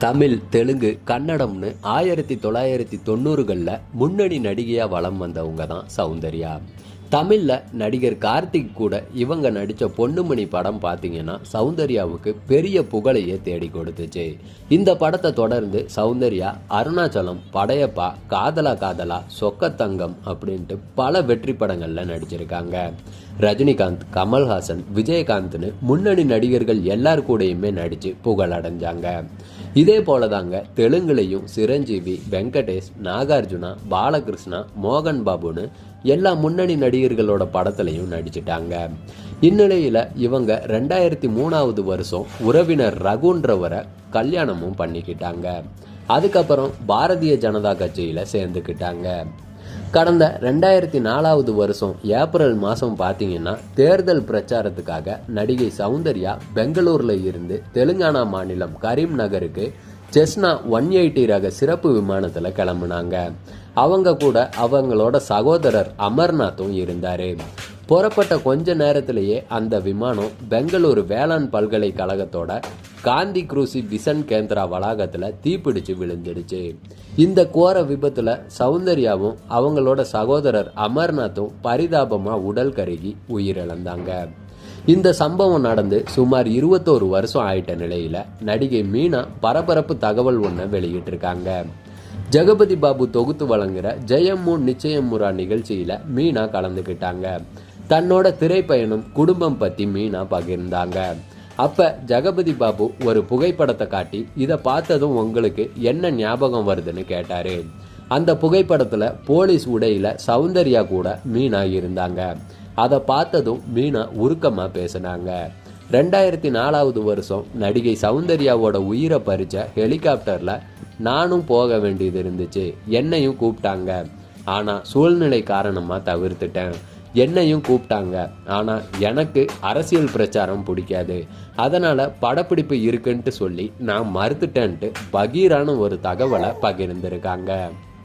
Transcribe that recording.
தமிழ், தெலுங்கு, கன்னடம்னு 1990களில் முன்னணி நடிகையாக வலம் வந்தவங்க தான் சௌந்தர்யா. தமிழில் நடிகர் கார்த்திக் கூட இவங்க நடித்த பொன்னுமணி படம் பார்த்தீங்கன்னா சௌந்தர்யாவுக்கு பெரிய புகழையே தேடி கொடுத்துச்சு. இந்த படத்தை தொடர்ந்து சௌந்தர்யா அருணாச்சலம், படையப்பா, காதலா காதலா, சொக்கத்தங்கம் அப்படின்ட்டு பல வெற்றி படங்களில் நடிச்சிருக்காங்க. ரஜினிகாந்த், கமல்ஹாசன், விஜயகாந்த்னு முன்னணி நடிகர்கள் எல்லார் கூடயுமே நடித்து புகழடைஞ்சாங்க. இதே போலதாங்க தெலுங்குலையும் சிரஞ்சீவி, வெங்கடேஷ், நாகார்ஜுனா, பாலகிருஷ்ணா, மோகன் பாபுன்னு எல்லா முன்னணி நடிகர்களோட படத்துலையும் நடிச்சிட்டாங்க. இந்நிலையில் இவங்க 2003வது வருஷம் உறவினர் ரகுன்றவரை கல்யாணமும் பண்ணிக்கிட்டாங்க. அதுக்கப்புறம் பாரதிய ஜனதா கட்சியில் சேர்ந்துக்கிட்டாங்க. கடந்த 2004வது வருஷம் ஏப்ரல் மாதம் பார்த்தீங்கன்னா தேர்தல் பிரச்சாரத்துக்காக நடிகை சௌந்தர்யா பெங்களூரில் இருந்து தெலுங்கானா மாநிலம் கரீம் நகருக்கு செஸ்னா 180 ரக சிறப்பு விமானத்தில் கிளம்புனாங்க. அவங்க கூட அவங்களோட சகோதரர் அமர்நாத்தும் இருந்தார். புறப்பட்ட கொஞ்ச நேரத்திலேயே அந்த விமானம் பெங்களூரு வேளாண் பல்கலைக்கழகத்தோட காந்தி குரூசி விசன் கேந்திரா வளாகத்தில் தீப்பிடிச்சு விழுந்துடுச்சு. இந்த கோர விபத்தில் சௌந்தர்யாவும் அவங்களோட சகோதரர் அமர்நாத்தும் பரிதாபமாக உடல் கருகி உயிரிழந்தாங்க. இந்த சம்பவம் நடந்து சுமார் 21 வருஷம் ஆயிட்ட நிலையில் நடிகை மீனா பரபரப்பு தகவல் ஒன்றை வெளியிட்டிருக்காங்க. ஜெகபதி பாபு தொகுத்து வழங்குற ஜெயம்மு நிச்சயமுரா நிகழ்ச்சியில் மீனா கலந்துக்கிட்டாங்க. தன்னோட திரைப்பயணம், குடும்பம் பற்றி மீனா பகிர்ந்தாங்க. அப்போ ஜெகபதி பாபு ஒரு புகைப்படத்தை காட்டி இதை பார்த்ததும் உங்களுக்கு என்ன ஞாபகம் வருதுன்னு கேட்டார். அந்த புகைப்படத்தில் போலீஸ் உடையில் சௌந்தர்யா கூட மீனா இருந்தாங்க. அதை பார்த்ததும் மீனா உருக்கமாக பேசினாங்க. 2004வது வருஷம் நடிகை சௌந்தர்யாவோட உயிரை பறிச்ச ஹெலிகாப்டரில் நானும் போக வேண்டியது இருந்துச்சு. என்னையும் கூப்பிட்டாங்க, ஆனால் சூழ்நிலை காரணமாக தவிர்த்துட்டேன். என்னையும் கூப்பிட்டாங்க, ஆனால் எனக்கு அரசியல் பிரச்சாரம் பிடிக்காது. அதனால் படப்பிடிப்பு இருக்குன்ட்டு சொல்லி நான் மறுத்துட்டேன்ட்டு பகீரான ஒரு தகவலை பகிர்ந்திருக்காங்க.